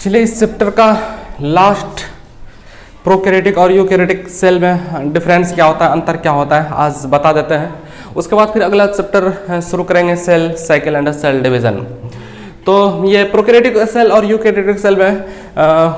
चलिए इस चैप्टर का लास्ट प्रोकैरियोटिक और यूकैरियोटिक सेल में डिफरेंस क्या होता है, अंतर क्या होता है, आज बता देते हैं। उसके बाद फिर अगला चैप्टर शुरू करेंगे cell cycle and cell division. तो ये प्रोकैरियोटिक सेल और यूकैरियोटिक सेल में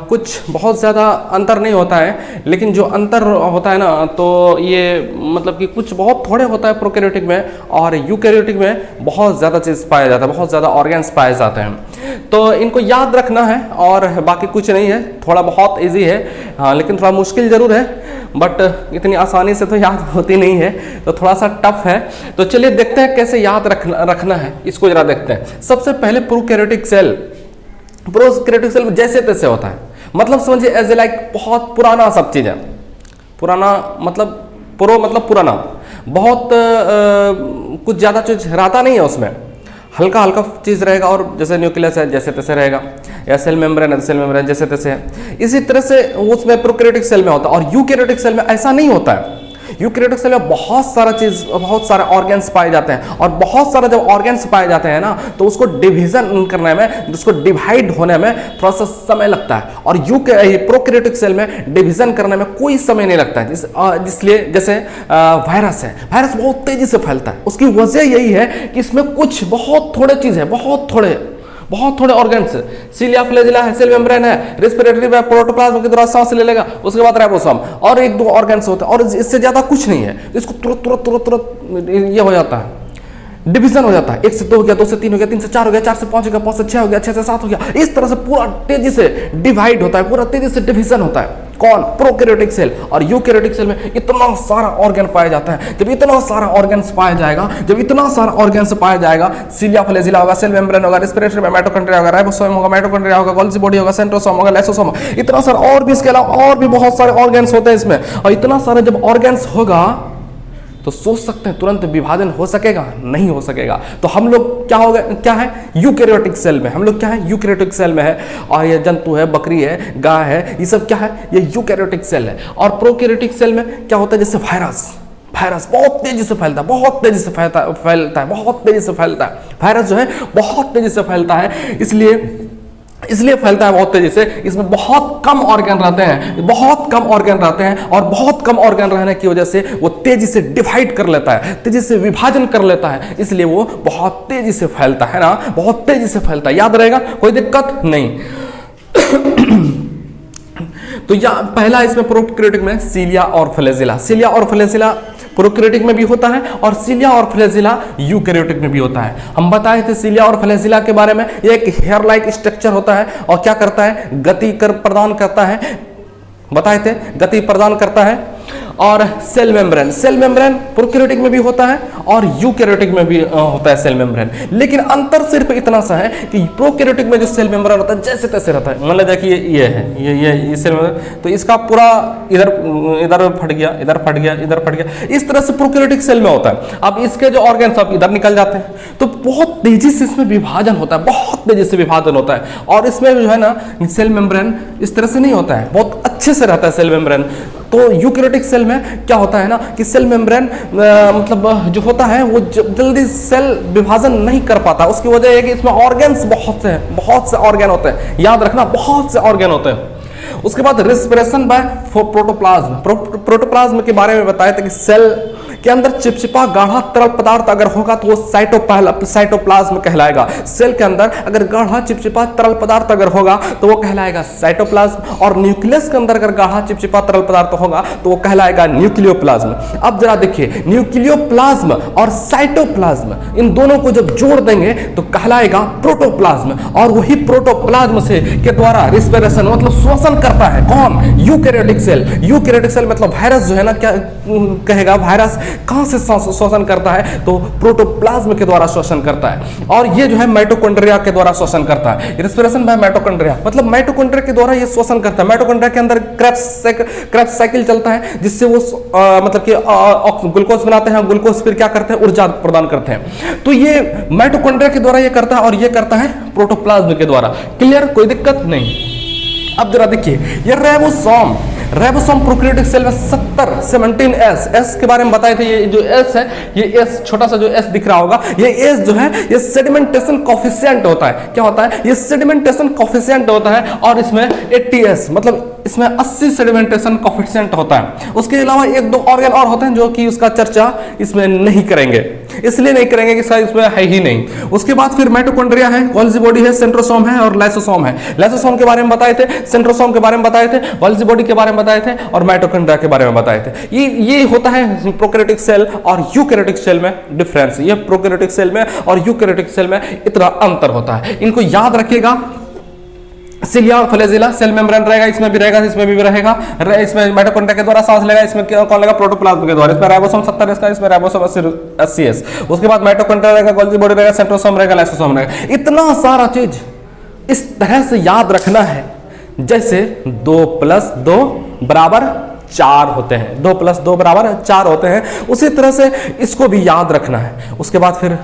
कुछ बहुत ज़्यादा अंतर नहीं होता है, लेकिन जो अंतर होता है ना, तो ये मतलब कि कुछ बहुत थोड़े होता है प्रोकैरियोटिक में, और यूकैरियोटिक में बहुत ज़्यादा चीज़ पाया जाता है, बहुत ज़्यादा ऑर्गेन्स पाए जाते हैं। तो इनको याद रखना है और बाकी कुछ नहीं है, थोड़ा बहुत इजी है, हाँ, लेकिन थोड़ा मुश्किल ज़रूर है, बट इतनी आसानी से तो याद होती नहीं है, तो थोड़ा सा टफ है। तो चलिए देखते हैं कैसे याद रखना है, इसको जरा देखते हैं। सबसे पहले प्रोकैरियोटिक सेल जैसे तैसे होता है, मतलब समझिए एज ए लाइक बहुत पुराना सब चीज़ है। पुराना मतलब मतलब पुराना, बहुत कुछ ज़्यादा चीज रहता नहीं है उसमें, हल्का हल्का चीज़ रहेगा, और जैसे न्यूक्लियस है जैसे तैसे रहेगा, या सेल मेम्ब्रेन है सेल मेम्ब्रेन जैसे तैसे है। इसी तरह से उसमें प्रोकैरियोटिक सेल में होता है, और यूकैरियोटिक सेल में ऐसा नहीं होता है। यूकैरियोटिक सेल में बहुत सारे ऑर्गेन्स पाए जाते हैं, और बहुत सारे जब ऑर्गेन्स पाए जाते हैं ना, तो उसको डिवीजन करने में, उसको डिवाइड होने में थोड़ा सा समय लगता है, और प्रोकैरियोटिक सेल में डिवीजन करने में कोई समय नहीं लगता है। इसलिए जैसे वायरस है, वायरस बहुत तेजी से फैलता है। उसकी वजह यही है कि इसमें कुछ बहुत थोड़े चीज है, बहुत थोड़े ऑर्गेन्स, सीलिया फ्लैजिला है, सेल मेम्ब्रेन है, रेस्पिरेटरी है, प्रोटोप्लाज्म के द्वारा सांस ले लेगा, उसके बाद राइबोसोम, और एक दो ऑर्गेन्स होते हैं, और इससे ज्यादा कुछ नहीं है। इसको तुरंत ये हो जाता है, डिवीजन हो जाता है। 1 से 2 हो गया, 2 से 3 हो गया, 3 से 4 हो गया, 4 से 5 हो गया, 5 से 6 हो गया, 6 से 7 हो गया। इस तरह से पूरा तेजी से डिवाइड होता है, पूरा तेजी से डिवीजन होता है। कौन? Prokaryotic cell. और यूकैरियोटिक सेल में इतना सारा ऑर्गन पाया जाता है। जब इतना सारा ऑर्गन्स पाया जाएगा, सीलिया फ्लैजिला होगा, सेल मेम्ब्रेन होगा, रेस्पिरेटरी में माइटोकॉन्ड्रिया होगा, राइबोसोम होगा, माइटोकॉन्ड्रिया होगा, गोल्गी बॉडी होगा, सेंट्रोसोम होगा, लाइसोसोम होगा, इतना सारा, और भी इसके अलावा और भी बहुत सारे ऑर्गन्स होते हैं इसमें। और इतना सारा जब ऑर्गन्स होगा तो सोच सकते हैं तुरंत विभाजन हो सकेगा? नहीं हो सकेगा। तो हम लोग क्या है यूकैरियोटिक सेल में, हम लोग क्या है यूकैरियोटिक सेल में है। और ये जंतु है, बकरी है, गाय है, ये सब क्या है, ये यूकैरियोटिक सेल है। और प्रोकैरियोटिक सेल में क्या होता है, जैसे वायरस बहुत तेजी से फैलता है, बहुत तेजी से फैलता है। वायरस जो है बहुत तेजी से फैलता है, इसलिए फैलता है बहुत तेजी से। इसमें बहुत कम ऑर्गन रहते हैं, और बहुत कम ऑर्गन रहने की वजह से वो तेजी से डिवाइड कर लेता है, तेजी से विभाजन कर लेता है, इसलिए वो बहुत तेजी से फैलता है ना, बहुत तेजी से फैलता है। याद रहेगा, कोई दिक्कत नहीं। तो पहला इसमें प्रोकैरियोटिक में सीलिया और फ्लैजिला प्रोकैरियोटिक में भी होता है, और सीलिया और फ्लैजिला यूकैरियोटिक में भी होता है। हम बताए थे सीलिया और फ्लैजिला के बारे में, एक हेयर लाइक स्ट्रक्चर होता है, और क्या करता है, गति प्रदान करता है, बताए थे, गति प्रदान करता है। और सेल मेम्ब्रेन प्रोकैरियोटिक में भी होता है, और यूकैरियोटिक में भी होता है सेल मेम्ब्रेन। लेकिन अंतर सिर्फ इतना सा है कि प्रोकैरियोटिक में जो सेल मेम्ब्रेन होता है जैसे तैसे रहता है। मान लीजिए कि ये है, ये सेल मेम्ब्रेन, तो इसका पूरा इधर फट गया, इस तरह से प्रोकैरियोटिक सेल में होता है। अब इसके जो ऑर्गन्स अब इधर निकल जाते हैं, तो बहुत तेजी से इसमें विभाजन होता है, और इसमें जो है ना सेल मेम्ब्रेन इस तरह से नहीं होता है, बहुत अच्छे से रहता है सेल मेम्ब्रेन। तो यूकैरियोटिक सेल में क्या होता है ना कि सेल मेम्ब्रेन मतलब जो होता है वो जल्दी सेल विभाजन नहीं कर पाता। उसकी वजह है कि इसमें ऑर्गन्स बहुत से ऑर्गन होते हैं, याद रखना, बहुत से ऑर्गन होते हैं। उसके बाद रेस्पिरेशन बाय प्रोटोप्लाज्म के बारे में बताया था कि सेल के अंदर चिपचिपा गाढ़ा तरल पदार्थ अगर होगा तो वो साइटोप्लाज्म कहलाएगा। सेल के अंदर अगर गाढ़ा चिपचिपा तरल पदार्थ अगर होगा तो वो कहलाएगा साइटोप्लाज्म, और न्यूक्लियस के अंदर अगर गाढ़ा चिपचिपा तरल पदार्थ होगा तो वो कहलाएगा न्यूक्लियोप्लाज्म। अब जरा देखिए, न्यूक्लियोप्लाज्म और साइटोप्लाज्म, इन दोनों को जब जोड़ देंगे तो कहलाएगा प्रोटोप्लाज्म, और वही प्रोटोप्लाज्म से के द्वारा रिस्पिरेशन मतलब श्वसन करता है। कौन? यूकैरियोटिक सेल मतलब वायरस जो है ना, क्या कहेगा, वायरस कहां से श्वसन करता है, तो प्रोटोप्लाज्म के द्वारा श्वसन करता है। और ये जो है माइटोकॉन्ड्रिया के द्वारा श्वसन करता है। रिस्पिरेशन बाय माइटोकॉन्ड्रिया मतलब माइटोकॉन्ड्रिया के द्वारा ये श्वसन करता है। माइटोकॉन्ड्रिया के अंदर क्रेब्स साइकिल चलता है, जिससे वो मतलब कि ग्लूकोज बनाते हैं, ग्लूकोज फिर क्या करते हैं, ऊर्जा प्रदान करते हैं। तो ये माइटोकॉन्ड्रिया के द्वारा ये करता है, और ये करता है प्रोटोप्लाज्म के द्वारा। क्लियर, कोई दिक्कत नहीं। अब जरा देखिए, ये रेबोसोम प्रोकैरियोटिक सेल में 17S एस के बारे में बताए थे। ये जो एस है, ये एस छोटा सा जो एस दिख रहा होगा, ये एस जो है ये सेडिमेंटेशन कोफिशिएंट होता है। क्या होता है? ये सेडिमेंटेशन कोफिशिएंट होता है, और इसमें 80S मतलब इसमें 80 सेडिमेंटेशन कोफिशिएंट होता है। उसके अलावा एक दो ऑर्गन और होते हैं जो कि उसका चर्चा इसमें नहीं करेंगे, इसलिए नहीं करेंगे कि शायद इसमें है ही नहीं। उसके बाद फिर माइटोकॉन्ड्रिया है, गोल्जी बॉडी है, सेंट्रोसोम है और लाइसोसोम है। लाइसोसोम के बारे में बताए थे, सेंट्रोसोम के बारे में बताए थे, गोल्जी बॉडी के बारे में बताए थे और माइटोकॉन्ड्रिया के बारे में बताए थे। ये होता है प्रोकैरियोटिक सेल और यूकैरियोटिक सेल में डिफरेंस। ये प्रोकैरियोटिक सेल में और यूकैरियोटिक सेल में इतना अंतर होता है, इनको याद रखिएगा। सिलिया और फ्लैजिला सेल मेम्ब्रेन रहेगा, इसमें भी रहेगा, इसमें भी रहेगा। इसमें माइटोकॉन्ड्रिया के द्वारा सांस लेगा, इसमें कौन लेगा? प्रोटोप्लाज्म के द्वारा। इसमें राइबोसोम 70S का, इसमें राइबोसोम 80S। उसके बाद माइटोकॉन्ड्रिया रहेगा, गोल्जी बॉडी रहेगा, सेंट्रोसोम रहेगा, लाइसोसोम रहेगा। इतना सारा चीज इस तरह से याद रखना है जैसे 2 + 2 = 4 होते हैं। 2 + 2 = 4 होते हैं। उसी तरह से इसको भी याद रखना है। उसके बाद फिर